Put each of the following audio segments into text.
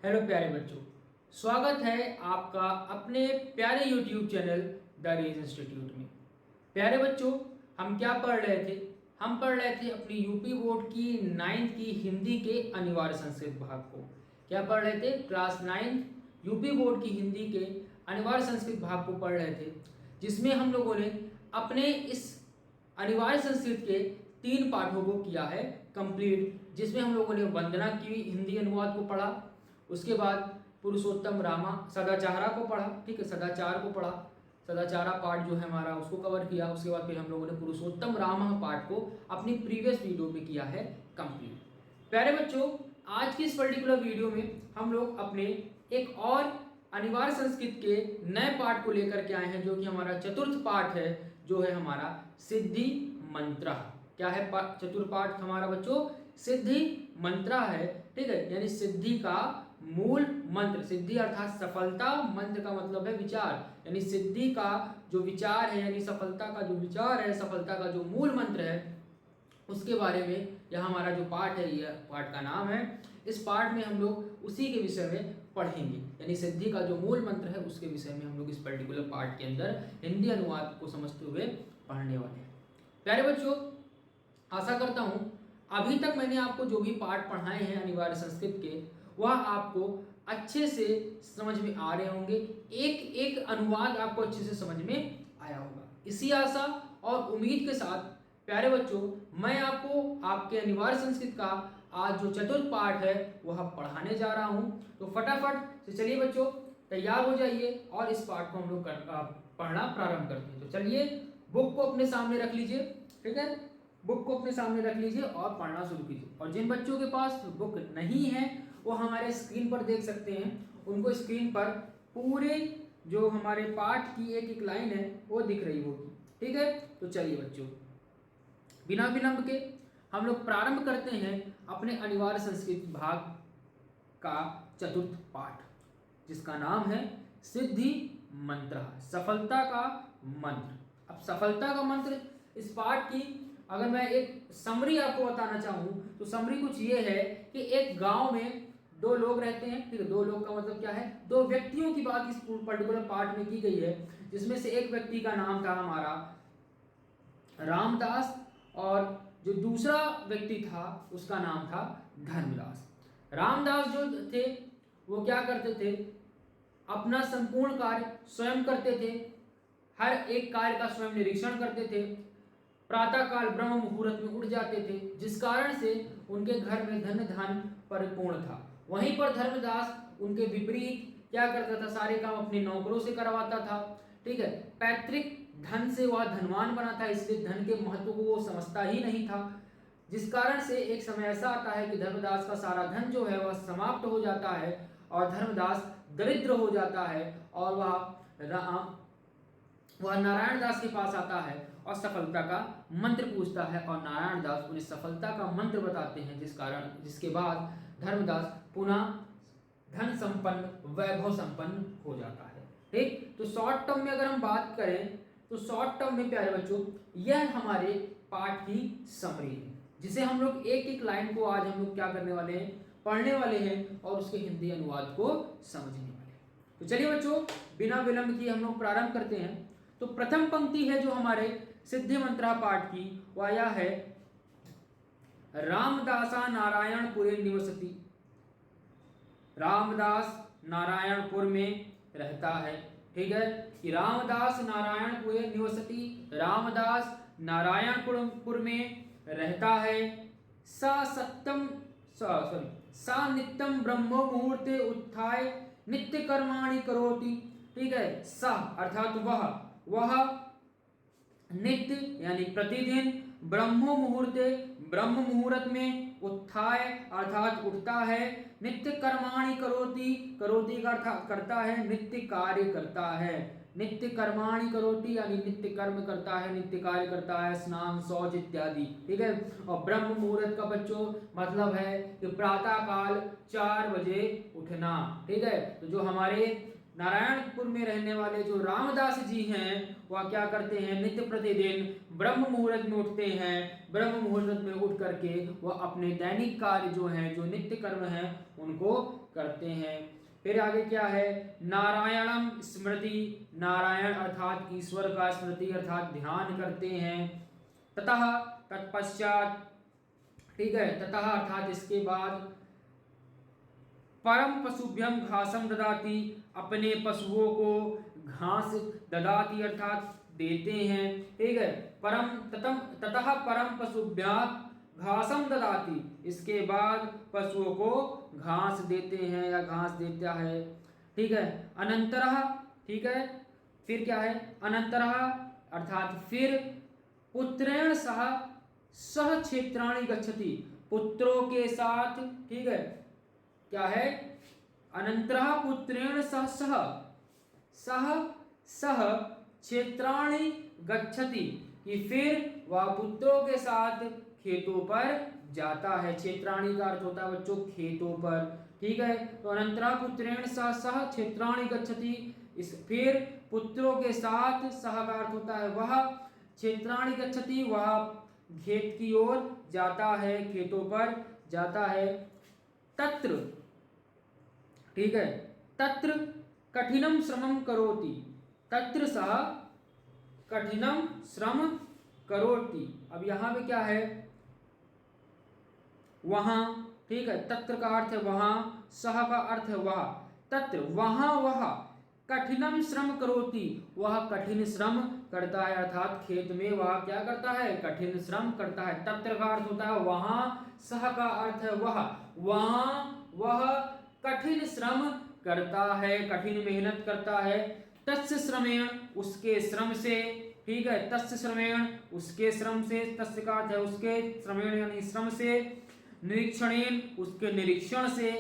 Hello प्यारे बच्चों, स्वागत है आपका अपने प्यारे YouTube channel the Rage Institute में। प्यारे बच्चों, हम क्या पढ़ रहे थे? हम पढ़ रहे थे अपनी यूपी बोर्ड की 9th की हिंदी के अनिवार्य संस्कृत भाग को। क्या पढ़ रहे थे? क्लास 9th यूपी बोर्ड की हिंदी के अनिवार्य संस्कृत भाग को पढ़ रहे थे, जिसमें हम लोगों ने अपने इस अनिवार्य संस्कृत के 3 पाठों को किया है कंप्लीट, जिसमें हम लोगों ने वंदना की हिंदी अनुवाद को पढ़ा, उसके बाद पुरुषोत्तम रामा सदाचारा को पढ़ा, ठीक है, सदाचार को पढ़ा, सदाचारा पार्ट जो है हमारा उसको कवर किया। उसके बाद फिर हम लोगों ने पुरुषोत्तम रामा पार्ट को अपनी प्रीवियस वीडियो में किया है कंप्लीट। प्यारे बच्चों, आज की इस पर्टिकुलर वीडियो में हम लोग अपने एक और अनिवार्य संस्कृत के नए पार्ट को लेकर के आए हैं, जो कि हमारा चतुर्थ पार्ट है, जो है हमारा सिद्धि मंत्र। क्या है चतुर्थ पार्ट हमारा बच्चों? सिद्धि मंत्र है, ठीक है, यानी सिद्धि का मूल मंत्र। सिद्धि अर्थात सफलता, मंत्र का मतलब है विचार, यानी सिद्धि का जो विचार है, यानी सफलता का जो विचार है, सफलता का जो मूल मंत्र है, उसके बारे में यह हमारा जो पाठ है, यह पाठ का नाम है। इस पाठ में हम लोग उसी के विषय में पढ़ेंगे, यानी सिद्धि का जो मूल मंत्र है उसके विषय में हम लोग इस पर्टिकुलर पाठ के अंदर हिंदी अनुवाद को समझते हुए पढ़ने वाले हैं। प्यारे बच्चों, आशा करता हूं अभी तक मैंने आपको जो भी पाठ पढ़ाए हैं अनिवार्य संस्कृत के, वह आपको अच्छे से समझ में आ रहे होंगे। एक एक अनुवाद आपको अच्छे से समझ में आया होगा। इसी आशा और उम्मीद के साथ प्यारे बच्चों, मैं आपको आपके अनिवार्य संस्कृत का आज जो चतुर्थ पाठ है वह पढ़ाने जा रहा हूं। तो फटाफट से चलिए बच्चों, तैयार हो जाइए और इस पाठ को हम लोग पढ़ना प्रारंभ करते हैं। तो चलिए, बुक को अपने सामने रख लीजिए, ठीक है, बुक को अपने सामने रख लीजिए और पढ़ना शुरू कीजिए। और जिन बच्चों के पास बुक नहीं है वो हमारे स्क्रीन पर देख सकते हैं, उनको स्क्रीन पर पूरे जो हमारे पाठ की एक एक लाइन है वो दिख रही होगी, ठीक है। तो चलिए बच्चों, बिना विलंब के हम लोग प्रारंभ करते हैं अपने अनिवार्य संस्कृत भाग का चतुर्थ पाठ, जिसका नाम है सिद्धि मंत्र, सफलता का मंत्र। अब सफलता का मंत्र, इस पाठ की अगर मैं एक समरी आपको बताना चाहूं तो समरी कुछ ये है कि एक गांव में 2 लोग रहते हैं, ठीक है। 2 लोग का मतलब क्या है? 2 व्यक्तियों की बात इस पर्टिकुलर पार्ट में की गई है, जिसमें से एक व्यक्ति का नाम था हमारा रामदास और जो दूसरा व्यक्ति था उसका नाम था धर्मदास। रामदास जो थे वो क्या करते थे? अपना संपूर्ण कार्य स्वयं करते थे, हर एक कार्य का स्वयं निरीक्षण करते थे, प्रातःकाल ब्रह्म मुहूर्त में उठ जाते थे, जिस कारण से उनके घर में धन धान परिपूर्ण था। वहीं पर धर्मदास उनके विपरीत क्या करता था? सारे काम अपने नौकरों से करवाता था, ठीक है। पैतृक धन से वह धनवान बना था, इसलिए धन के महत्व को वो समझता ही नहीं था, जिस कारण से एक समय ऐसा आता है कि धर्मदास का सारा धन जो है वह समाप्त हो जाता है और धर्मदास दरिद्र हो जाता है और वह नारायण दास के पास आता है और सफलता का मंत्र पूछता है और नारायण दास उन्हें सफलता का मंत्र बताते हैं, जिसके बाद धर्मदास पुनः धन संपन्न, वैभव संपन्न हो जाता है, ठीक। तो शॉर्ट टर्म में अगर हम बात करें तो शॉर्ट टर्म में प्यारे बच्चों यह हमारे पाठ की समरी है, जिसे हम लोग एक एक लाइन को आज हम लोग क्या करने वाले हैं? पढ़ने वाले हैं और उसके हिंदी अनुवाद को समझने वाले हैं। तो चलिए बच्चों, बिना विलंब किए हम लोग प्रारंभ करते हैं। तो प्रथम पंक्ति है जो हमारे सिद्धि मंत्रा पाठ की, वह यह है, रामदासा नारायणपुरे निवसति। रामदास नारायणपुर में रहता है, ठीक है, कि रामदास नारायणपुरे निवसति, रामदास नारायणपुर में रहता है। सा नित्यम ब्रह्म मुहूर्ते उत्थाय नित्य कर्माणि करोति, ठीक है। सा अर्थात वह नित्य यानी प्रतिदिन, ब्रह्म मुहूर्ते ब्रह्म मुहूर्त में, उत्थाय अर्थात उठता है, नित्य कर्माणि करोति, करोति का अर्थ करता है, नित्य कार्य करता है, नित्य कर्माणि करोति यानी नित्य कर्म करता है, नित्य कार्य करता है, स्नान शौच इत्यादि, ठीक है। और ब्रह्म मुहूर्त का बच्चों मतलब है कि प्रातः काल 4 बजे उठना, ठीक है। तो जो हमारे नारायणपुर में रहने वाले जो रामदास जी हैं वह क्या करते हैं, नित्य प्रतिदिन ब्रह्म मुहूर्त में उठते हैं। ब्रह्म मुहूर्त में उठ करके वह अपने दैनिक कार्य जो हैं, जो नित्य कर्म हैं, उनको करते हैं। फिर आगे क्या है, नारायणम स्मृति, नारायण अर्थात ईश्वर का स्मृति अर्थात ध्यान करते हैं। ततः तत्पश्चात, ठीक है, ततः अर्थात इसके बाद, परम पशुभ्यम घासम ददाति, अपने पशुओं को घास ददाति अर्थात देते हैं। ठीक है, परम ततः परम पशुभ्याम घासम ददाति, इसके बाद पशुओं को घास देते हैं या घास देता है। ठीक है, अनंतरः, ठीक है, फिर क्या है, अनंतरः अर्थात फिर, पुत्रेण सह सह क्षेत्राणि गच्छति, पुत्रों के साथ, ठीक है, क्या है, अनंतरः पुत्रेण सह सह सह सह क्षेत्राणि गच्छति, कि फिर वह पुत्रों के साथ खेतों पर जाता है। क्षेत्राणि का अर्थ होता है बच्चों खेतों पर। ठीक है, तो अनंतरः पुत्रेण सह सह क्षेत्राणि गच्छति, इस फिर पुत्रों के साथ, सह का अर्थ होता है वह, क्षेत्राणि गच्छति वह खेत की ओर जाता है, खेतों पर जाता है। तत्र, ठीक है, तत्र कठिनम श्रमम करोति, तत्र सह कठिनम श्रम करोति। अब यहां पे क्या है, वहां, ठीक है, तत्र का अर्थ है वहां, सह का अर्थ है वह, तत्र वहां वह, कठिनम श्रम करोति वह कठिन श्रम करता है, अर्थात खेत में वह क्या करता है, कठिन श्रम करता है। तत्र का अर्थ होता है वहां, सह का अर्थ है वह, वहां वह कठिन श्रम करता है, कठिन मेहनत करता है। तस्य श्रमेण, उसके श्रम से, ठीक है, तस्य श्रमेण उसके श्रम से, तस्य का अर्थ है उसके, श्रमेण यानी श्रम से, निरीक्षणेन उसके निरीक्षण से,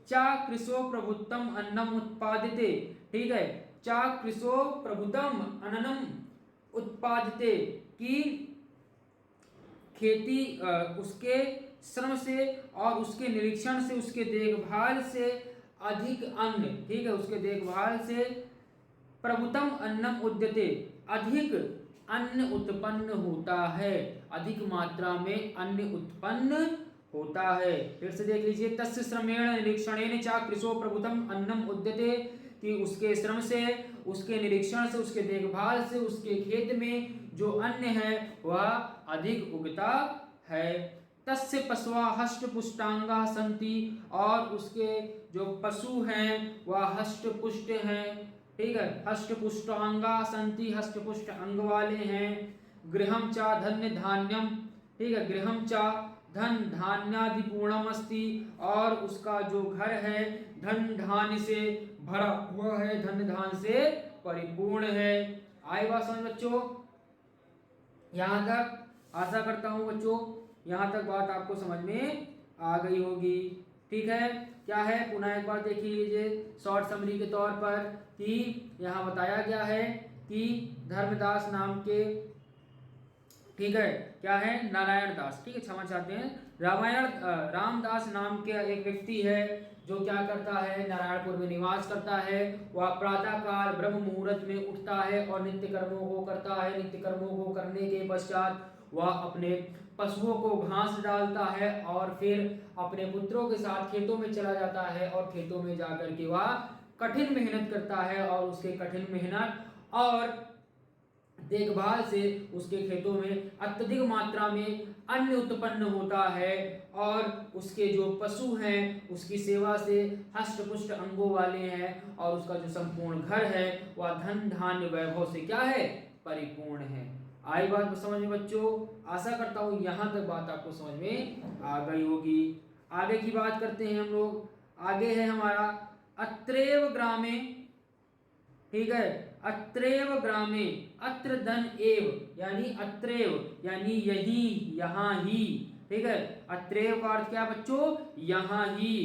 चा कृशो प्रभुत्तम अन्नम उत्पादिते, ठीक है, चा कृशो प्रभुतम अन्नम उत्पादिते, की खेती उसके श्रम से और उसके निरीक्षण से, उसके देखभाल से अधिक अन्न, ठीक है, उसके देखभाल से, प्रभुतम अन्नम उद्यते, अधिक अन्न उत्पन्न होता है, अधिक मात्रा में अन्न उत्पन्न होता है। फिर से देख लीजिए, तस्य श्रमेण निरीक्षणेन च कृशो प्रभुतम अन्नम उद्यते, कि उसके श्रम से, उसके निरीक्षण से, उसके देखभाल से, उसके खेत में जो अन्न है वह अधिक उगता है। तस्य पशवा हष्ट पुष्टांगा संति, और उसके जो पशु हैं वह हष्ट पुष्ट हैं, ठीक है, हष्ट पुष्टांगा संति, हष्ट पुष्ट अंग वाले हैं। गृहम चा धन्य धान्यम, ठीक है, गृहम चा धन धान्यादि पूर्णम अस्ति, और उसका जो घर है धन धान्य से भरा हुआ है, धन धान्य से परिपूर्ण है। आए बात समझ बच्चों, यहां तक आशा करता हूं बच्चों यहां तक बात आपको समझ में आ गई होगी। ठीक है, क्या है, पुनः एक बार देख लीजिए शॉर्ट समरी के तौर पर, कि यहाँ बताया गया है कि धर्मदास नाम के, ठीक है, क्या है, नारायण दास, ठीक है, क्षमा चाहते हैं, रामदास नाम के एक व्यक्ति है जो क्या करता है, नारायणपुर में निवास करता है। वह प्रातः काल ब्रह्म मुहूर्त में उठता है और नित्य कर्मों को करता है। नित्य कर्मों को करने के पश्चात वह अपने पशुओं को घास डालता है और फिर अपने पुत्रों के साथ खेतों में चला जाता है और खेतों में जाकर के वह कठिन मेहनत करता है और उसके कठिन मेहनत और देखभाल से उसके खेतों में अत्यधिक मात्रा में अन्न उत्पन्न होता है और उसके जो पशु हैं उसकी सेवा से हष्ट पुष्ट अंगों वाले हैं और उसका जो संपूर्ण घर है वह धन धान्य वैभव से क्या है, परिपूर्ण है। आई बात समझ में बच्चों, आशा करता हूँ यहाँ तक बात आपको समझ में आ गई होगी। आगे की बात करते हैं हम लोग, आगे है हमारा अत्रेव ग्रामे, ठीक है, अत्रेव ग्रामे, अत्र धन एव यानी अत्रेव यानी यही, यहाँ ही, ठीक है, अत्रेव का अर्थ क्या बच्चों, यहाँ ही।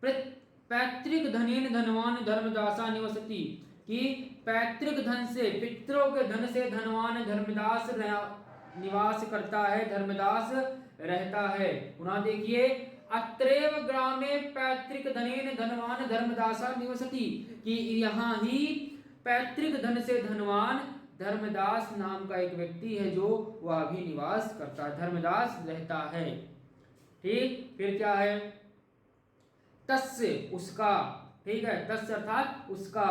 पैतृक धनेन धनवान धर्मदासा निवसति, कि पैतृक धन से, पितरों के धन से धनवान धर्मदास निवास करता है, धर्मदास रहता है। पुनः देखिए, अत्रैव ग्रामे पैतृक धनेन धनवान धर्मदासा निवसति, कि यहाँ ही पैतृक धन से धनवान धर्मदास नाम का एक व्यक्ति है जो वह भी निवास करता है, धर्मदास रहता है। ठीक, फिर क्या है, तस्य उसका, ठीक है, तस्य अर्थात उसका,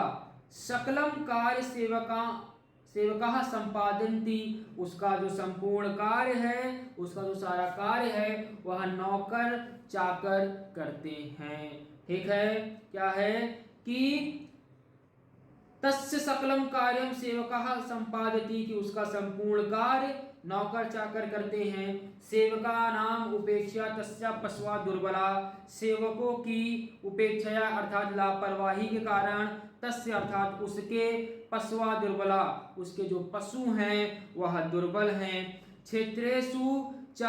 सकलम कार्य सेवका संपादन्ति, उसका जो संपूर्ण कार्य है, उसका जो सारा कार्य है वह नौकर चाकर करते हैं। ठीक है, क्या है कि तस्य सकलम कार्यम सेवका संपादति, कि उसका संपूर्ण कार्य नौकर चाकर करते हैं। सेवका नाम उपेक्षा तस्या पशवा दुर्बला, सेवकों की उपेक्षा अर्थात लापरवाही के कारण, तस्य अर्थात उसके, पशवा दुर्बला उसके जो पशु हैं वह दुर्बल हैं। क्षेत्रेषु च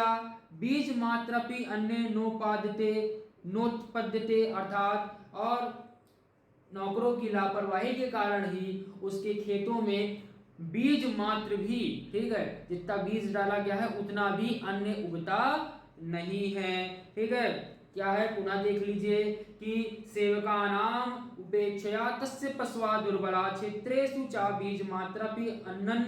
बीज मात्रपि अन्य नोत्पद्यते अर्थात और नौकरों की लापरवाही के कारण ही उसके खेतों में बीज मात्र भी, ठीक है, जितना बीज डाला गया है उतना भी अन्य उगता नहीं है। ठीक है, क्या है, पुनः देख लीजिए कि सेवका नाम उपेक्षया तस्य पशवा दुर्बला, क्षेत्रेषु च बीज मात्रपि अन्नन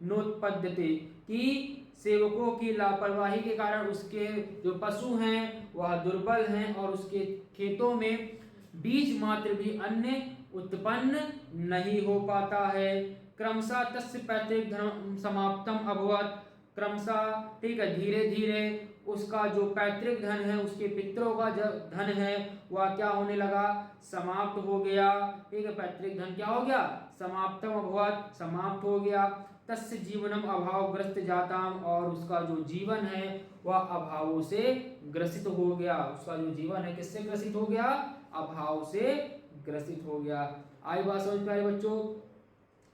नोत्पद्यते, कि सेवकों की लापरवाही के कारण उसके जो पशु हैं वह दुर्बल हैं और उसके खेतों में बीज मात्र भी अन्य उत्पन्न नहीं हो पाता है। क्रमशः तस्य पैतृक धर्म समाप्तम अभवत, क्रमशः, ठीक है, धीरे धीरे उसका जो पैतृक धन है, उसके पितरों का जो धन है वह क्या होने लगा, समाप्त हो गया। ठीक है, पैतृक धन क्या हो गया, समाप्तम अभवत, समाप्त हो गया। तस्य जीवनम अभावग्रस्त जाताम, और उसका जो जीवन है वह अभावों से ग्रसित हो गया। उसका जो जीवन है किससे ग्रसित हो गया, अभाव से ग्रसित हो गया। आई बात समझ प्यारे बच्चों,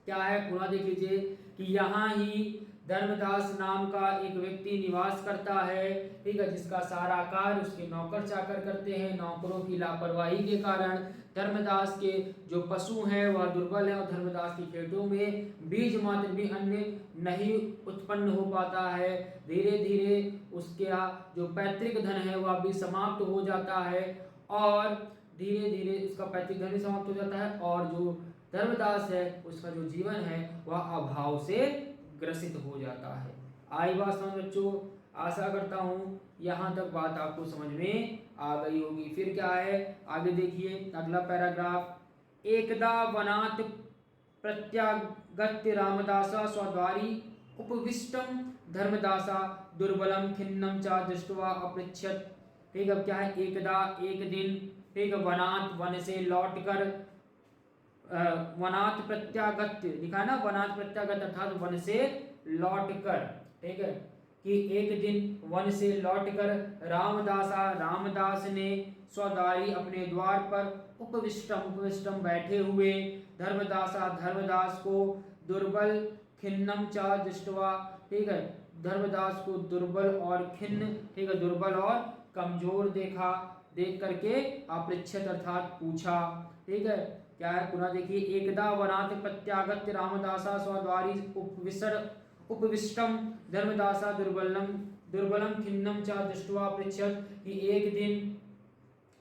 क्या है, पुनः देख लीजिए कि यहाँ ही धर्मदास नाम का एक व्यक्ति निवास करता है, ठीक है, जिसका सारा कार्य उसके नौकर चाकर करते हैं। नौकरों की लापरवाही के कारण धर्मदास के जो पशु हैं वह दुर्बल हैं और धर्मदास के खेतों में बीज मात्र भी अन्य नहीं उत्पन्न हो पाता है। धीरे धीरे उसका जो पैतृक धन है वह भी समाप्त हो जाता है और धीरे धीरे उसका पैतृक धन भी समाप्त हो जाता है और जो धर्मदास है उसका जो जीवन है वह अभाव से ग्रसित हो जाता है। आई बात समझ बच्चों, आशा करता हूँ यहाँ तक बात आपको समझ में आ गई होगी। फिर क्या है, आगे देखिए अगला पैराग्राफ, एकदा वनात् प्रत्यागत्य रामदासा स्वद्वारी उपविष्टम धर्मदासा दुर्बलम खिन्नम च दृष्ट्वा अपृच्छत। ठीक, अब क्या है, एकदा एक दिन, ठीक, वनात् वन से लौटकर, वनात् प्रत्यागत्य लिखा है ना, वनात् प्रत्यागत अर्थात वन से लौटकर, ठीक है, कि एक दिन वन से लौटकर रामदासा रामदास ने स्वद्वारी अपने द्वार पर उपविष्टम बैठे हुए धर्मदासा धर्मदास को दुर्बल खिन्नम च दृष्ट्वा, ठीक है, धर्मदास को दुर्बल और खिन्न, ठीक है, दुर्बल और कमजोर देखा, देख करके अपृच्छत अर्थात पूछा। ठीक है, क्या है, पुनः देखिए, एकदा वनात् प्रत्यागत्य रामदासा स्वद्वारी उपविष्टम धर्मदासा दुर्बलम खिन्नम च दृष्ट्वा पृच्छत, कि एक दिन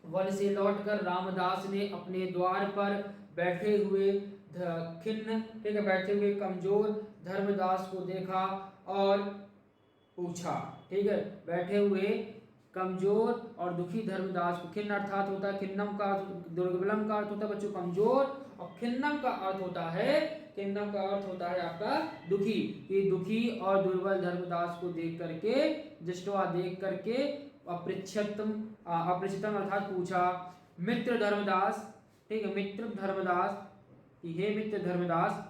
वन से लौटकर रामदास ने अपने द्वार पर बैठे हुए खिन्न, ठीक है, बैठे हुए कमजोर धर्मदास को देखा और पूछा। ठीक है, बैठे हुए कमजोर और दुखी धर्मदास को, खिन्न अर्थात होता है, खिन्नम का दुर्बलम का अर्थ होता है बच्चों कमजोर और खिन्नम का अर्थ होता है, खिन्नम का अर्थ होता है आपका दुखी। ये दुखी और दुर्बल धर्मदास को देख करके, दृष्टवा देख करके अपृच्छतम अर्थात पूछा। मित्र धर्मदास, ठीक है, मित्र धर्मदास, हे मित्र धर्मदास,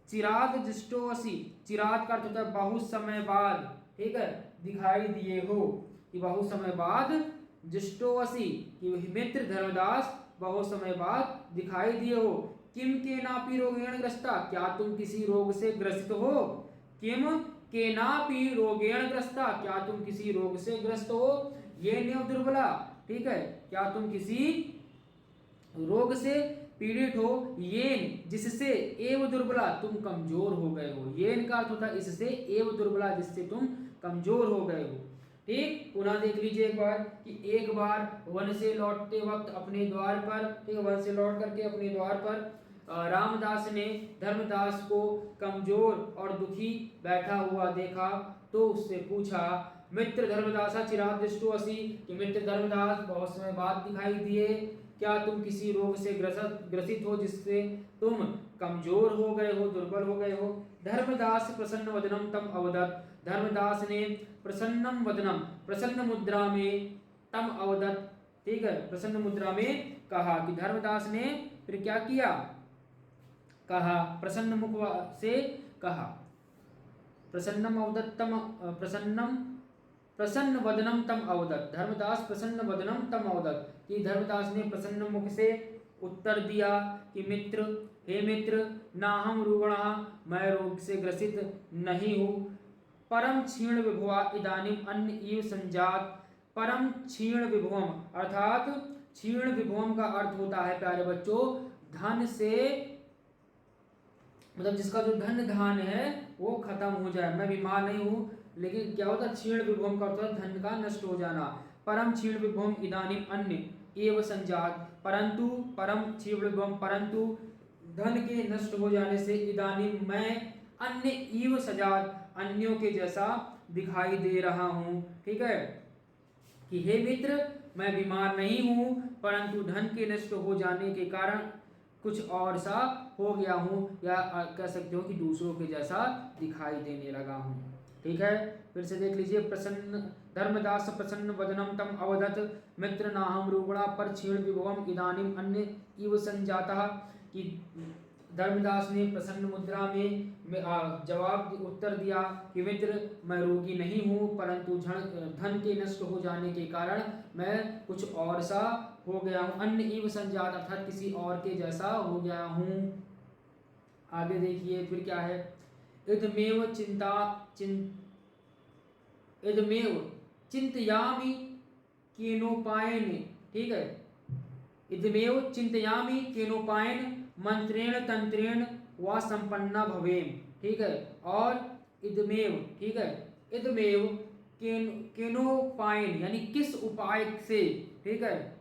चिराग दृष्टोसी, चिराग का अर्थ होता है बहुत समय बाद, ठीक है, दिखाई दिए हो, कि बहुत समय बाद, दृष्टोसी कि मित्र धर्मदास बहुत समय बाद दिखाई दिए हो। किम के नापी रोगेण ग्रस्ता, क्या तुम किसी रोग से ग्रसित हो। किम के नापी रोगेण ग्रस्ता, क्या तुम किसी रोग से ग्रस्त हो। ये नेव दुर्बला, ठीक है, क्या तुम किसी रोग से पीड़ित हो। येन जिससे, एव दुर्बला तुम कमजोर हो गए हो। येन का अर्थ होता है इससे, एव दुर्बला जिससे तुम कमजोर हो गए हो। ठीक, पुनः देख लीजिए एक बार कि एक बार वन से लौटते वक्त अपने द्वार पर, ठीक, वन से लौट करके अपने द्वार पर रामदास ने धर्मदास को कमजोर और दुखी बैठा हुआ देखा तो उससे पूछा, मित्र धर्मदासा चिराग दृष्टो असि, कि मित्र धर्मदास बहुत समय बाद दिखाई दिए, क्या तुम किसी रोग से ग्रसित हो जिससे तुम कमजोर हो गए हो, दुर्बल हो गए हो। धर्मदास प्रसन्न वदनम तम अवदत, धर्मदास ने प्रसन्नम वदनम, प्रसन्न मुद्रा में, तम अवदत, ठीक है, प्रसन्न मुद्रा में कहा, कि धर्मदास ने फिर क्या किया, कहा, प्रसन्न मुख से कहा, प्रसन्नम अवदत्तम, प्रसन्न वदनम तम अवदत, धर्मदास प्रसन्न वदनम तम अवदत, कि धर्मदास ने प्रसन्न मुख से उत्तर दिया कि मित्र, हे मित्र, ना हम रुग्णः, मैं रोग से ग्रसित नहीं हूँ, परम क्षीण विभुआ इदानीम अन्न इव संजात, परम क्षीण विभुवम, अर्थात क्षीण विभुवम का अर्थ होता है प्यारे बच्चों धन से, मतलब जिसका जो धन धान है वो खत्म हो जाए। मैं बीमार नहीं हूँ, लेकिन क्या होता है, क्षीण विभुवम का अर्थ होता है धन का नष्ट हो जाना। परम क्षीण विभुवम इदानीम अन्न एव संजात, परंतु परम क्षीण विभुवम, परंतु धन के नष्ट हो जाने से, इदानीम मैं, अन्य इव सजात, अन्यों के जैसा दिखाई दे रहा हूँ, ठीक है, कि हे मित्र, मैं बीमार नहीं हूँ, परंतु धन के नष्ट हो जाने के कारण कुछ और सा हो गया हूँ, या कह सकते हो कि दूसरों के जैसा दिखाई देने लगा हूँ, ठीक है। फिर से देख लीजिए, प्रसन्न धर्मदास प्रसन्न वदनम तम अवदत, मित्र नाहम रुग्णा पर क्षीण विभवम इदानीम अन्य इव संजाता, कि धर्मदास ने प्रसन्न मुद्रा में जवाब उत्तर दिया कि मित्र, मैं रोगी नहीं हूँ, परंतु धन के नष्ट हो जाने के कारण मैं कुछ और सा हो गया हूँ, अन्य इव संजात, अर्थात किसी और के जैसा हो गया हूँ। आगे देखिए फिर क्या है, इदमेव चिंतयामि केनोपायन, ठीक है, इदमेव चिंतयामि केनोपायन मंत्रेण तंत्रेण व संपन्ना भवेम, ठीक है, और इदमेव, ठीक है, इदमेव केनोपायन यानी किस उपाय से, ठीक है।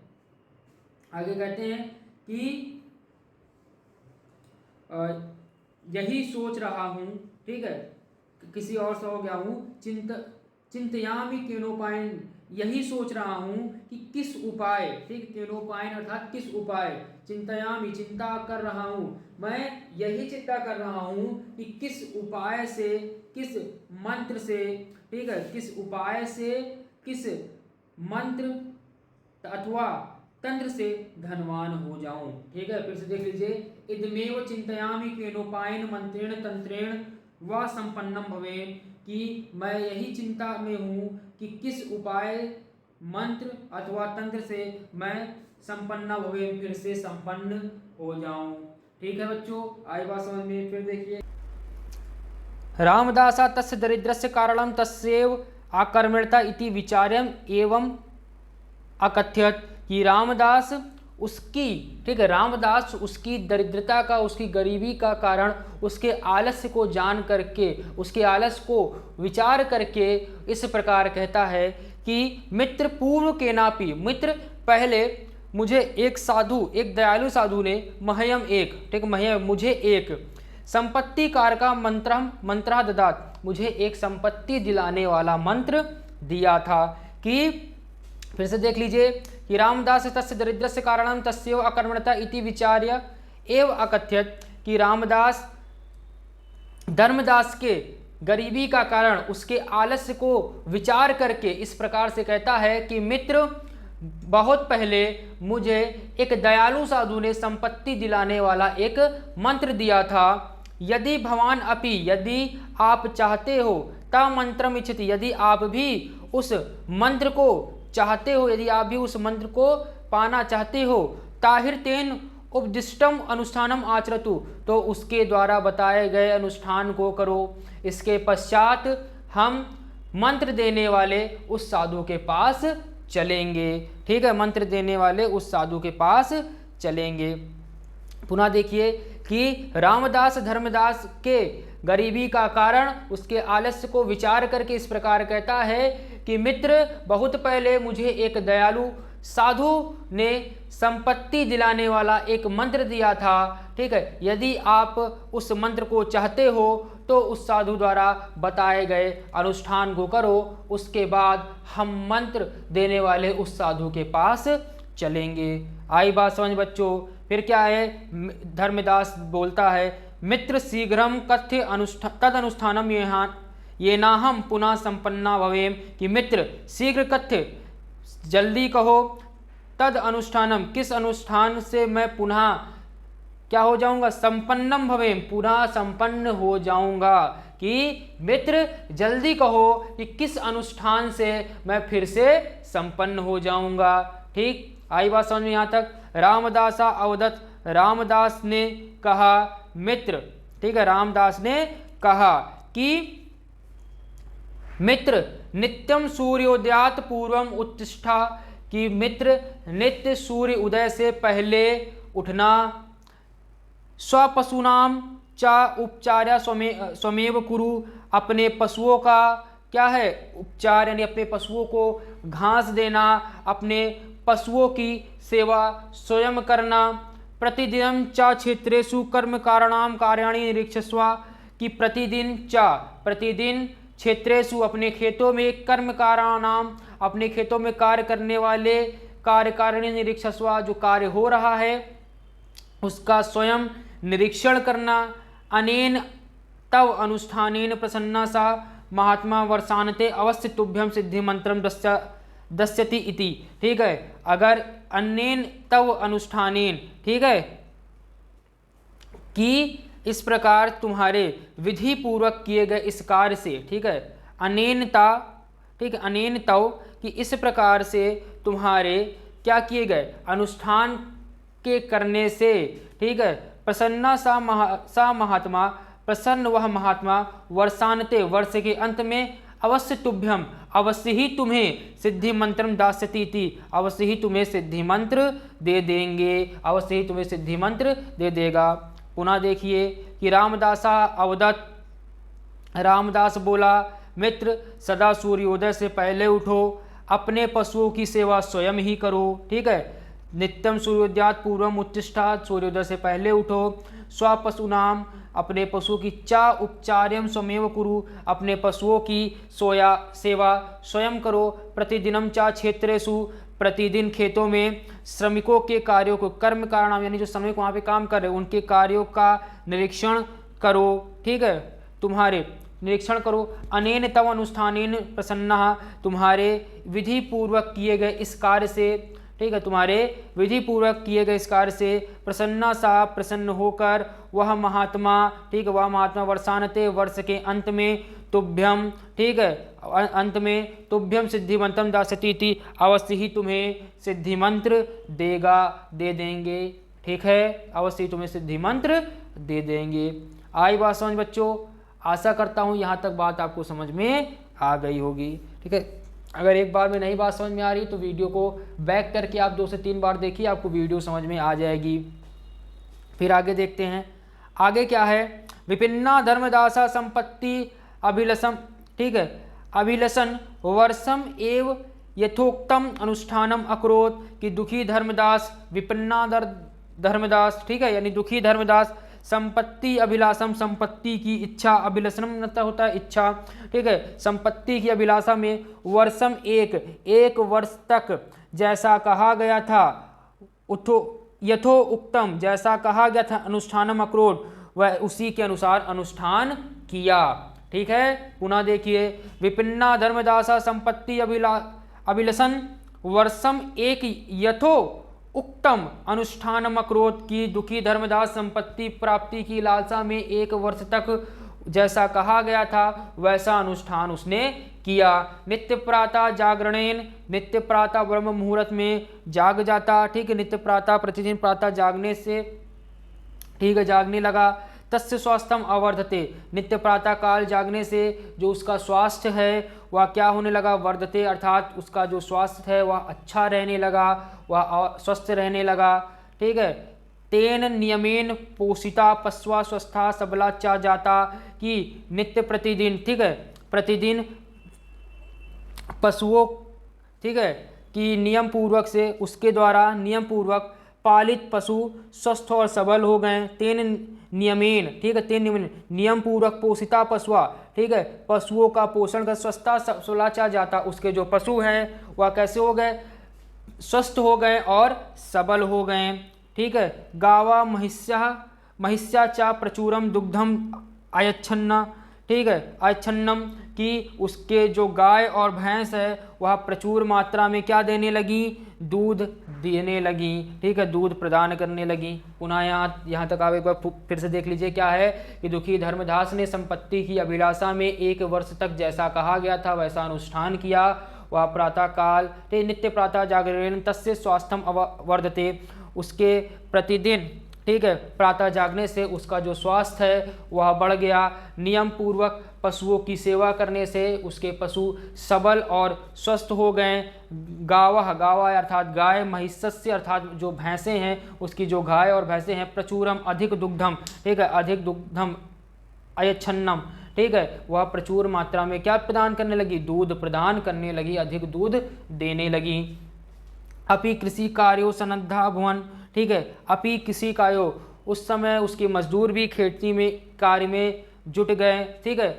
आगे कहते हैं कि यही सोच रहा हूँ, ठीक है, किसी और से हो गया हूँ, चिंतयामि केनोपायन, यही सोच रहा हूँ कि किस उपाय, ठीक, केनोपायन अर्थात किस उपाय, चिंतयामि चिंता कर रहा हूँ, मैं यही चिंता कर रहा हूँ कि किस उपाय से, किस मंत्र से, ठीक है, किस उपाय से, किस मंत्र अथवा तंत्र से धनवान हो जाऊं, ठीक है। फिर से देख लीजिए, इदमेव चिंतयामि केनोपायन मंत्रेण तंत्रेण व संपन्नम भवेम, कि मैं यही चिंता में हूँ कि किस उपाय, मंत्र अथवा तंत्र से मैं संपन्ना भवेम, फिर से संपन्न हो जाऊं, ठीक है बच्चों, आई बात समझ में। फिर देखिए, रामदासा तस्य दरिद्रस्य कारणं तस्यैव आकर्मण्यता इति विचार्यम एवं अकथयत, कि रामदास उसकी, ठीक है, रामदास उसकी दरिद्रता का, उसकी गरीबी का कारण उसके आलस्य को जान करके, उसके आलस्य को विचार करके इस प्रकार कहता है कि मित्र पूर्व के नापी, मित्र पहले मुझे एक साधु, एक दयालु साधु ने मह्यम एक, ठीक, मह्यम मुझे एक संपत्ति कार का मंत्र ददात, मुझे एक संपत्ति दिलाने वाला मंत्र दिया था। कि फिर से देख लीजिए कि रामदास तस्य दरिद्रस्य कारणं तस्यैव अकर्मण्यता इति विचार्य एव अकथयत, कि रामदास धर्मदास के गरीबी का कारण उसके आलस्य को विचार करके इस प्रकार से कहता है कि मित्र, बहुत पहले मुझे एक दयालु साधु ने संपत्ति दिलाने वाला एक मंत्र दिया था, यदि भवान अपि, यदि आप चाहते हो, ता मंत्रम इच्छति, यदि आप भी उस मंत्र को चाहते हो, यदि आप भी उस मंत्र को पाना चाहते हो, ताहिर तेन उपदिष्टम अनुष्ठानम आचरतु, तो उसके द्वारा बताए गए अनुष्ठान को करो। इसके पश्चात हम मंत्र देने वाले उस साधु के पास चलेंगे, ठीक है, मंत्र देने वाले उस साधु के पास चलेंगे। पुनः देखिए कि रामदास धर्मदास के गरीबी का कारण उसके आलस्य को विचार करके इस प्रकार कहता है कि मित्र, बहुत पहले मुझे एक दयालु साधु ने संपत्ति दिलाने वाला एक मंत्र दिया था। ठीक है, यदि आप उस मंत्र को चाहते हो तो उस साधु द्वारा बताए गए अनुष्ठान को करो। उसके बाद हम मंत्र देने वाले उस साधु के पास चलेंगे। आई बात समझ बच्चों। फिर क्या है, धर्मदास बोलता है, मित्र शीघ्रम कथ्य तद अनुष्ठानम ये ना हम पुनः संपन्ना भवेम, कि मित्र शीघ्र कथ्य, जल्दी कहो, तद अनुष्ठानम, किस अनुष्ठान से मैं पुनः क्या हो जाऊंगा, संपन्नम भवेम, पुनः संपन्न हो जाऊंगा। कि मित्र जल्दी कहो कि किस अनुष्ठान से मैं फिर से संपन्न हो जाऊंगा। ठीक, आई बात समझ में यहाँ तक। रामदासा अवदत, रामदास ने कहा मित्र, ठीक है, रामदास ने कहा कि मित्र नित्यम सूर्योदयात पूर्वम उत्तिष्ठा, कि मित्र नित्य सूर्य उदय से पहले उठना, स्वपशूनाम चा उपचार्य स्वमेव कुरु, अपने पशुओं का क्या है उपचार, यानी अपने पशुओं को घास देना, अपने पशुओं की सेवा स्वयं करना। प्रतिदिनं चा क्षेत्रेषु कर्म कारणाम कार्याणि निरीक्षस्व, कि प्रतिदिन चा, प्रतिदिन क्षेत्रेषु, अपने खेतों में, कर्म कारणाम, अपने खेतों में कार्य करने वाले कार्यकारिणी निरीक्षस्व, जो कार्य हो रहा है उसका स्वयं निरीक्षण करना। अनेन तव अनुष्ठानेन प्रसन्ना सा महात्मा वर्षानते अवश्य तुभ्यम सिद्धि मंत्रम दस्यति इति। ठीक है, अगर अनेन तव अनुष्ठानेन, ठीक है, कि इस प्रकार तुम्हारे विधि पूर्वक किए गए इस कार्य से, ठीक है, अनेनता, ठीक है, अनेन तव, कि इस प्रकार से तुम्हारे क्या किए गए अनुष्ठान के करने से, ठीक है, प्रसन्ना सा महात्मा, प्रसन्न वह महात्मा, वर्षांते, वर्ष के अंत में, अवश्य तुभ्यम, अवश्य ही तुम्हें, सिद्धि मंत्रम दास्यति थी, अवश्य ही तुम्हें सिद्धि मंत्र दे देंगे, अवश्य ही तुम्हें सिद्धि मंत्र दे देगा। पुनः देखिए कि रामदासा अवदत, रामदास बोला, मित्र सदा सूर्योदय से पहले उठो, अपने पशुओं की सेवा स्वयं ही करो। ठीक है, नित्यम सूर्योदयात पूर्वम उत्तिष्ठात, सूर्योदय से पहले उठो, स्वपशुनाम, अपने पशुओं की चा उपचार्यम स्वमेव कुरु, अपने पशुओं की सेवा स्वयं करो। प्रतिदिनम चा क्षेत्रेषु, प्रतिदिन खेतों में, श्रमिकों के कार्यों को, कर्म कारण, यानी जो श्रमिक वहाँ पे काम कर रहे हैं उनके कार्यों का निरीक्षण करो। ठीक है, तुम्हारे निरीक्षण करो। अनेन तव अनुष्ठानेन प्रसन्ना, तुम्हारे विधि पूर्वक किए गए इस कार्य से, ठीक है, तुम्हारे विधि पूर्वक किए गए इस कार्य से प्रसन्ना सा, प्रसन्न होकर वह महात्मा, ठीक है, वह महात्मा वर्षानते, वर्ष के अंत में, तुभ्यम, ठीक है, अंत में तुभ्यम सिद्धिमंत्रम दास्यति थी, अवश्य ही तुम्हें सिद्धि मंत्र देगा, दे देंगे। ठीक है, अवश्य ही तुम्हें सिद्धि मंत्र दे देंगे। आई बात समझ बच्चों, आशा करता हूँ यहाँ तक बात आपको समझ में आ गई होगी। ठीक है, अगर एक बार में नहीं बात समझ में आ रही तो वीडियो को बैक करके आप 2 से 3 बार देखिए, आपको वीडियो समझ में आ जाएगी। फिर आगे देखते हैं, आगे क्या है, विपिन्ना धर्मदासा संपत्ति अभिलषम, ठीक है, अभिलषण वर्षम एव यथोक्तम अनुष्ठानम अकरोत, कि दुखी धर्मदास, विपिन्ना धर्मदास, ठीक है, यानी दुखी धर्मदास संपत्ति अभिलाषम, संपत्ति की इच्छा, अभिलषणम मतलब होता है इच्छा, ठीक है, संपत्ति की अभिलाषा में, वर्षम एक वर्ष तक, जैसा कहा गया था, यथो उक्तम, जैसा कहा गया था, अनुष्ठानम अक्रोध, वह उसी के अनुसार अनुष्ठान किया। ठीक है, पुनः देखिए, विपिन्ना धर्मदासा संपत्ति अभिलषण वर्षम एक यथो उक्तम अनुष्ठानम अक्रोध, की दुखी धर्मदास संपत्ति प्राप्ति की लालसा में 1 वर्ष तक जैसा कहा गया था वैसा अनुष्ठान उसने किया। नित्य प्रातः जागरणेन, नित्य प्रातः ब्रह्म मुहूर्त में जाग जाता, ठीक है, नित्य प्रातः प्रतिदिन प्रातः जागने से, ठीक है, जागने लगा। तस्य स्वास्थ्यम अवर्धते, नित्य प्रातः काल जागने से जो उसका स्वास्थ्य है वह क्या होने लगा, वर्धते, अर्थात उसका जो स्वास्थ्य है वह अच्छा रहने लगा, वह स्वस्थ रहने लगा। ठीक है, तेन नियमेन पोषिता पश्वा स्वस्था सबला चा जाता, कि नित्य प्रतिदिन, ठीक है, प्रतिदिन पशुओं, ठीक है, कि नियम पूर्वक से उसके द्वारा नियम पूर्वक पालित पशु स्वस्थ और सबल हो गए। तेन नियमेन, ठीक है, तेन नियमेन नियम पूर्वक पोषिता पशुआ, ठीक है, पशुओं का पोषण कर स्वस्थता सुलाचा जाता, उसके जो पशु हैं वह कैसे हो गए, स्वस्थ हो गए और सबल हो गए। ठीक है, गावा महिष्या चा प्रचुरम दुग्धम आयच्छन्न, ठीक है, आयच्छन्नम, कि उसके जो गाय और भैंस है वह प्रचुर मात्रा में क्या देने लगी, दूध देने लगी, ठीक है, दूध प्रदान करने लगी। पुनः यहाँ तक आप एक बार फिर से देख लीजिए क्या है कि दुखी धर्मदास ने संपत्ति की अभिलाषा में 1 वर्ष तक जैसा कहा गया था वैसा अनुष्ठान किया। वह प्रातः काल नित्य प्रातः जागरण तस्य स्वास्थ्यम अवर्धते, उसके प्रतिदिन, ठीक है, प्रातः जागने से उसका जो स्वास्थ्य है वह बढ़ गया। नियम पूर्वक पशुओं की सेवा करने से उसके पशु सबल और स्वस्थ हो गए। गावा अर्थात गाय, महिष्य अर्थात जो भैंसें हैं उसकी जो गाय और भैंसें हैं, प्रचुरम अधिक दुग्धम, ठीक है, अधिक दुग्धम अयच्छन्नम, ठीक है, वह प्रचुर मात्रा में क्या प्रदान करने लगी, दूध प्रदान करने लगी, अधिक दूध देने लगी। अपि कृषि कार्यो सन्नद्धा भुवन, ठीक है, अपि कृषि कार्यो, उस समय उसके मजदूर भी खेती में कार्य में जुट गए। ठीक है,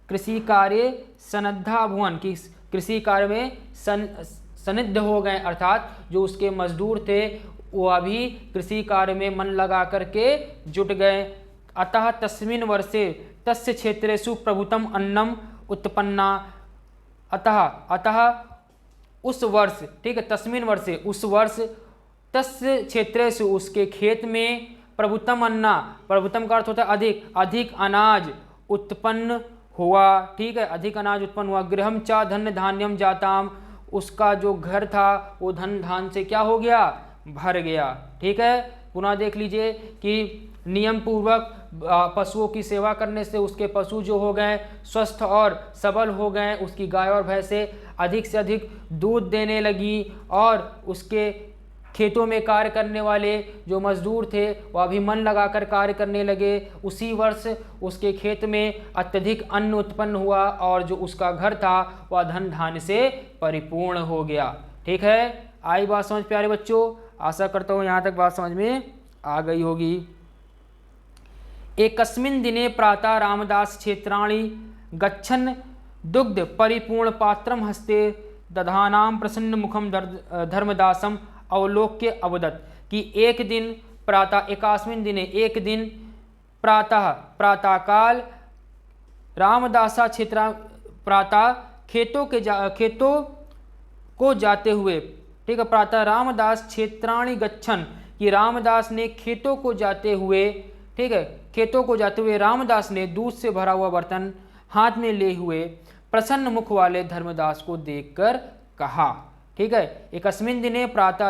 कृषि कार्य सन्नद्धा भुवन, की कृषि कार्य में सन्निध हो गए, अर्थात जो उसके मजदूर थे वह भी कृषि कार्य में मन लगा करके जुट गए। अतः तस्मिन् वर्षे तस्य क्षेत्रेषु प्रभुतम अन्नम उत्पन्ना, अतः उस वर्ष, ठीक है, तस्मिन् वर्षे उस वर्ष, तस्य क्षेत्रेषु उसके खेत में, प्रभुतम अन्ना, प्रभुतम का अर्थ होता है अधिक, अधिक अनाज उत्पन्न हुआ। ठीक है, अधिक अनाज उत्पन्न हुआ। गृहम चा धन धान्यम जाताम, उसका जो घर था वो धन धान से क्या हो गया, भर गया। ठीक है, पुनः देख लीजिए कि नियम पूर्वक पशुओं की सेवा करने से उसके पशु जो हो गए स्वस्थ और सबल हो गए, उसकी गाय और भैंसे अधिक से अधिक दूध देने लगी और उसके खेतों में कार्य करने वाले जो मजदूर थे वह भी मन लगाकर कार्य करने लगे। उसी वर्ष उसके खेत में अत्यधिक अन्न उत्पन्न हुआ और जो उसका घर था वह धन धान्य से परिपूर्ण हो गया। ठीक है, आई बात समझ प्यारे बच्चों? आशा करता हूँ यहाँ तक बात समझ में आ गई होगी। एकस्मिन् दिने प्रातः रामदास क्षेत्राणि गच्छन् दुग्ध परिपूर्ण पात्रम हस्ते दधानाम प्रसन्न मुखम धर्मदासम अवलोक्य अवदत्, कि एक दिन प्रातः, एकस्मिन् दिने एक दिन प्रातःकाल रामदासा क्षेत्र, प्रातः खेतों को जाते हुए, ठीक है, प्रातः रामदास क्षेत्राणि गच्छन्, कि रामदास ने खेतों को जाते हुए, ठीक है, खेतों को जाते हुए रामदास ने दूध से भरा हुआ बर्तन हाथ में ले हुए प्रसन्न मुख वाले धर्मदास को देखकर कहा। ठीक है, एकस्मिन् दिने प्रातः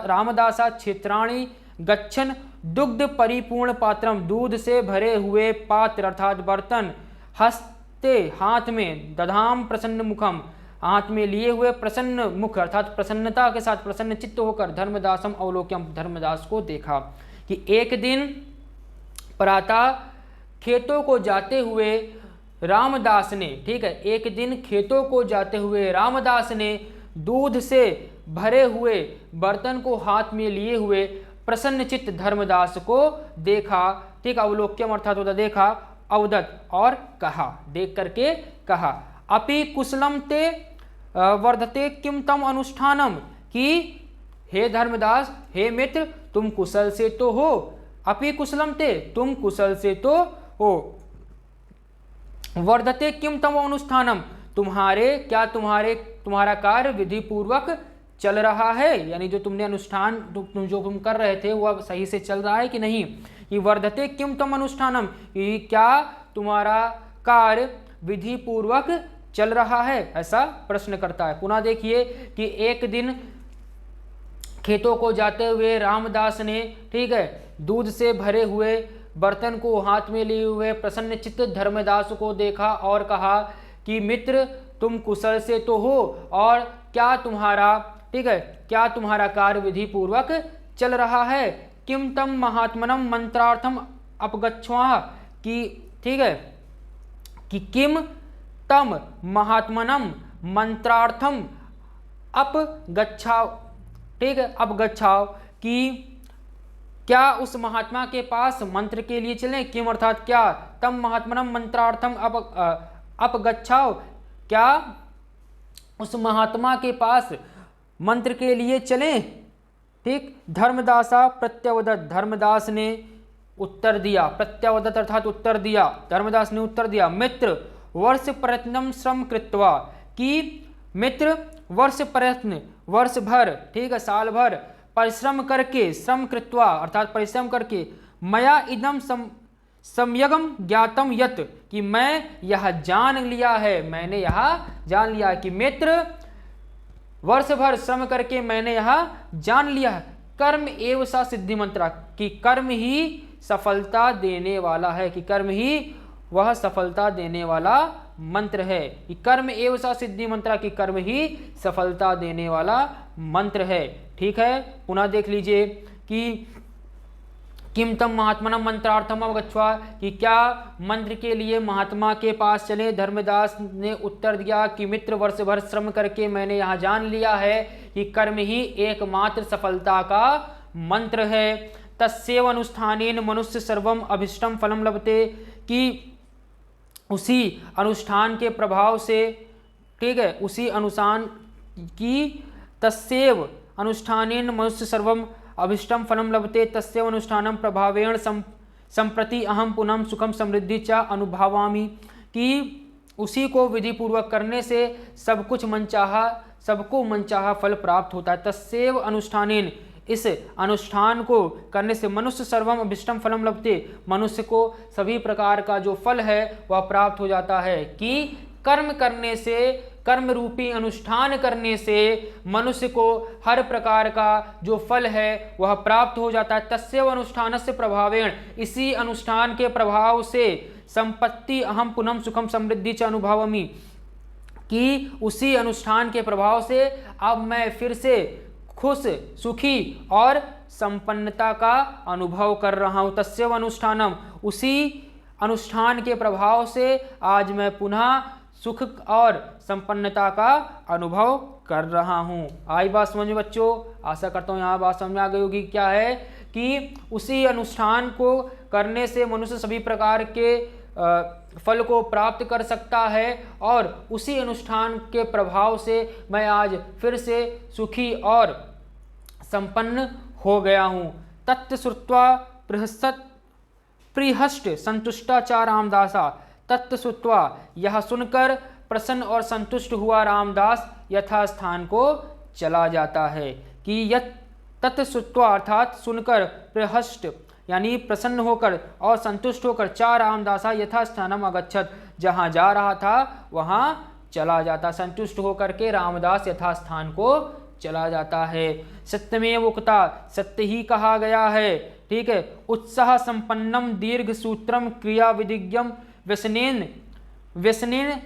रामदासा क्षेत्राणि गच्छन् दुग्ध परिपूर्ण पात्रम, दूध से भरे हुए पात्र अर्थात बर्तन, हस्ते हाथ में, दधाम प्रसन्न मुखम, हाथ में लिए हुए प्रसन्न मुख अर्थात प्रसन्नता के साथ प्रसन्न चित्त होकर धर्मदासम अवलोक्यम, धर्मदास को देखा। कि एक दिन प्रातः खेतों को जाते हुए रामदास ने, ठीक है, एक दिन खेतों को जाते हुए रामदास ने दूध से भरे हुए बर्तन को हाथ में लिए हुए प्रसन्न चित्त धर्मदास को देखा। ठीक, अवलोक्यम अर्थात होता देखा, अवदत और कहा, देख करके कहा। अपि कुशलम ते वर्धते किम तम अनुष्ठानम, कि हे धर्मदास, हे मित्र, तुम कुशल से तो हो। अपि कुशलम ते, तुम कुशल से तो हो। वर्धते किम तम अनुष्ठानम, तुम्हारा कार्य विधि पूर्वक चल रहा है, यानी जो तुमने अनुष्ठान जो तुम कर रहे थे वह सही से चल रहा है कि नहीं। कि वर्धते किम तम अनुष्ठानम, कि क्या तुम्हारा कार्य विधि पूर्वक चल रहा है, ऐसा प्रश्न करता है। पुनः देखिए कि एक दिन खेतों को जाते हुए रामदास ने, ठीक है, दूध से भरे हुए बर्तन को हाथ में लिए हुए प्रसन्न चित्त धर्मदास को देखा और कहा कि मित्र, तुम कुशल से तो हो और क्या तुम्हारा, ठीक है, क्या तुम्हारा कार्य विधि पूर्वक चल रहा है। किम तम महात्मनम मंत्रार्थम अपगच्छ्वा, कि, ठीक है, कि किम तम महात्मनम मंत्रार्थम अपगच्छाव, ठीक है, अपगच्छाव कि क्या उस महात्मा के पास मंत्र के लिए चलें, किम अर्थात क्या, तम महात्मनम मंत्रार्थम अपगच्छाव, क्या उस महात्मा के पास मंत्र के लिए चलें, ठीक। धर्मदासा प्रत्यवदत, धर्मदास ने उत्तर दिया, प्रत्यवदत अर्थात उत्तर दिया, धर्मदास ने उत्तर दिया, मित्र वर्ष प्रयत्नम श्रम कृत्वा, कि मित्र वर्ष प्रयत्न, वर्ष भर, ठीक है, साल भर परिश्रम करके, श्रम कृत्वा अर्थात परिश्रम करके, मया इदम सम्यगम ज्ञातम यत, कि मैं यह जान लिया है, मैंने यह जान लिया कि मित्र वर्ष भर श्रम करके मैंने यह जान लिया है, कर्म एव सा सिद्धि मंत्रा, कि कर्म ही सफलता देने वाला है, कि कर्म ही वह सफलता देने वाला मंत्र है, कि कर्म एव सा सिद्धि मंत्रा, की कर्म ही सफलता देने वाला मंत्र है, ठीक है। पुनः देख लीजिए कि किम तम महात्मनम मंत्रार्थम अवगच्छ्वा, कि क्या मंत्र के लिए महात्मा के पास चले। धर्मदास ने उत्तर दिया कि मित्र वर्ष भर श्रम करके मैंने यहाँ जान लिया है कि कर्म ही एकमात्र सफलता का मंत्र है। तस्यैव अनुष्ठानेन मनुष्य सर्वम अभिष्टम फलम लभते, कि उसी अनुष्ठान के प्रभाव से, ठीक है, उसी अनुसार की तस्यैव अनुष्ठानेन मनुष्य सर्वम अभिष्टम फलम लभते, तस्यैव अनुष्ठानम प्रभावेण संप्रति अहम पुनः सुखम समृद्धि च अनुभवामि, कि उसी को विधि पूर्वक करने से सब कुछ मनचाहा, सबको मनचाहा फल प्राप्त होता है। तस्यैव अनुष्ठानेन, इस अनुष्ठान को करने से मनुष्य सर्वम अभिष्टम फलम लभते, मनुष्य को सभी प्रकार का जो फल है वह प्राप्त हो जाता है, कि कर्म करने से, कर्म रूपी अनुष्ठान करने से मनुष्य को हर प्रकार का जो फल है वह प्राप्त हो जाता है। तस्यैव अनुष्ठानस्य प्रभावेण, इसी अनुष्ठान के प्रभाव से संपत्ति अहम पुनः सुखम समृद्धि च अनुभवामि, कि उसी अनुष्ठान के प्रभाव से अब मैं फिर से खुश, सुखी और संपन्नता का अनुभव कर रहा हूँ। तस्यैव अनुष्ठानम, उसी अनुष्ठान के प्रभाव से आज मैं पुनः सुख और संपन्नता का अनुभव कर रहा हूँ। आई बात समझ में बच्चों? आशा करता हूँ यहाँ बात समझ में आ गई होगी। क्या है कि उसी अनुष्ठान को करने से मनुष्य सभी प्रकार के फल को प्राप्त कर सकता है और उसी अनुष्ठान के प्रभाव से मैं आज फिर से सुखी और संपन्न हो गया हूँ। तत्व श्रुत्वा प्रिहष्ट संतुष्टाचार रामदासा, तत्व श्रुत्वा यह सुनकर प्रसन्न और संतुष्ट हुआ रामदास यथास्थान को चला जाता है। कि यत तत्व श्रुत्वा अर्थात सुनकर, प्रहष्ट यानी प्रसन्न होकर और संतुष्ट होकर, चा रामदासा यथास्थानम अगच्छत, जहाँ जा रहा था वहाँ चला जाता, संतुष्ट होकर के रामदास यथास्थान को चला जाता है। सत्यमेव उक्ता, सत्य ही कहा गया है, ठीक है। उत्साह संपन्नम दीर्घ सूत्रम क्रिया विधिज्ञम व्यसनेन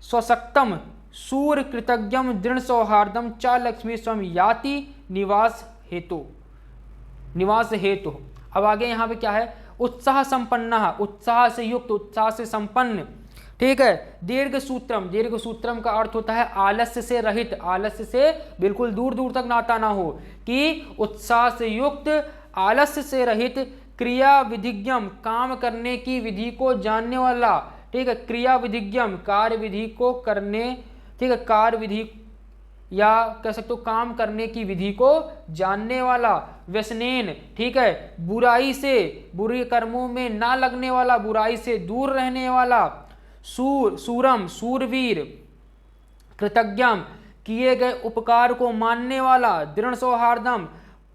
स्वशक्तम सूर कृतज्ञम दृढ़ सौहार्दम च लक्ष्मी स्वयं याति निवास हेतु। अब आगे यहाँ पे क्या है, उत्साह संपन्न, उत्साह से युक्त, उत्साह से संपन्न, ठीक है। दीर्घ सूत्रम, दीर्घ सूत्रम का अर्थ होता है आलस्य से रहित, आलस्य से बिल्कुल दूर दूर तक नाता ना हो, कि उत्साह से युक्त, आलस्य से रहित, क्रिया विधिज्ञम काम करने की विधि को जानने वाला, ठीक है। क्रिया विधिज्ञम कार्य विधि को करने, ठीक है, कार्य विधि या कह सकते हो काम करने की विधि को जानने वाला। व्यसनेन, ठीक है, बुराई से, बुरे कर्मों में ना लगने वाला, बुराई से दूर रहने वाला। सूरम सूरवीर, कृतज्ञम किए गए उपकार को मानने वाला। दृढ़ सौहार्दम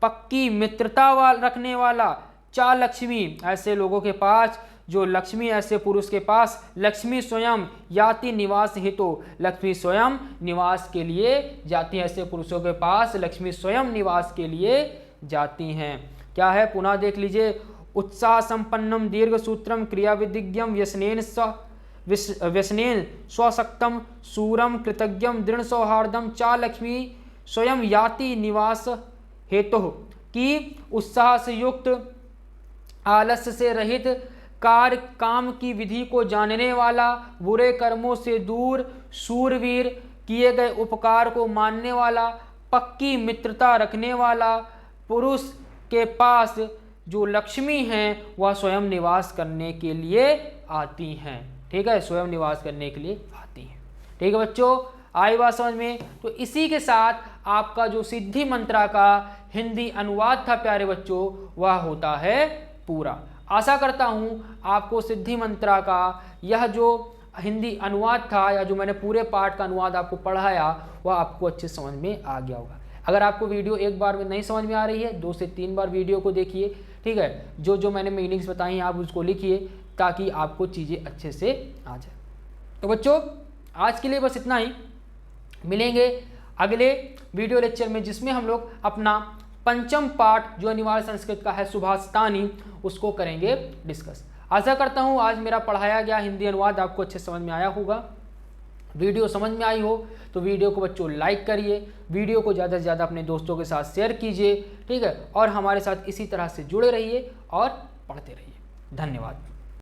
पक्की मित्रता रखने वाला। चा लक्ष्मी, ऐसे लोगों के पास जो लक्ष्मी, ऐसे पुरुष के पास लक्ष्मी स्वयं याति निवास हेतु, लक्ष्मी स्वयं निवास के लिए जाती हैं, ऐसे पुरुषों के पास लक्ष्मी स्वयं निवास के लिए जाती हैं। क्या है, पुनः देख लीजिए। उत्साह संपन्नम दीर्घ सूत्रम क्रिया विधिज्ञम व्यसनेन स्वशक्तम सूरम कृतज्ञम दृढ़ सौहार्दम चा लक्ष्मी स्वयं याति निवास हेतु, कि उत्साह से युक्त, आलस्य से रहित, कार्य काम की विधि को जानने वाला, बुरे कर्मों से दूर, सूरवीर, किए गए उपकार को मानने वाला, पक्की मित्रता रखने वाला, पुरुष के पास जो लक्ष्मी हैं वह स्वयं निवास करने के लिए आती हैं। ठीक है, स्वयं निवास करने के लिए आती हैं। ठीक है बच्चों, आई बात समझ में। तो इसी के साथ आपका जो सिद्धि मंत्रा का हिंदी अनुवाद था प्यारे बच्चों, वह होता है पूरा। आशा करता हूं आपको सिद्धि मंत्रा का यह जो हिंदी अनुवाद था या जो मैंने पूरे पाठ का अनुवाद आपको पढ़ाया वह आपको अच्छे समझ में आ गया होगा। अगर आपको वीडियो एक बार में नहीं समझ में आ रही है, 2 से 3 बार वीडियो को देखिए। ठीक है, जो मैंने मीनिंग्स बताई हैं आप उसको लिखिए ताकि आपको चीज़ें अच्छे से आ जाए। तो बच्चों आज के लिए बस इतना ही। मिलेंगे अगले वीडियो लेक्चर में जिसमें हम लोग अपना पंचम पाठ जो अनिवार्य संस्कृत का है सुभाषितानी उसको करेंगे डिस्कस। आशा करता हूँ आज मेरा पढ़ाया गया हिंदी अनुवाद आपको अच्छे समझ में आया होगा। वीडियो समझ में आई हो तो वीडियो को बच्चों लाइक करिए, वीडियो को ज़्यादा से ज़्यादा अपने दोस्तों के साथ शेयर कीजिए। ठीक है, और हमारे साथ इसी तरह से जुड़े रहिए और पढ़ते रहिए। धन्यवाद।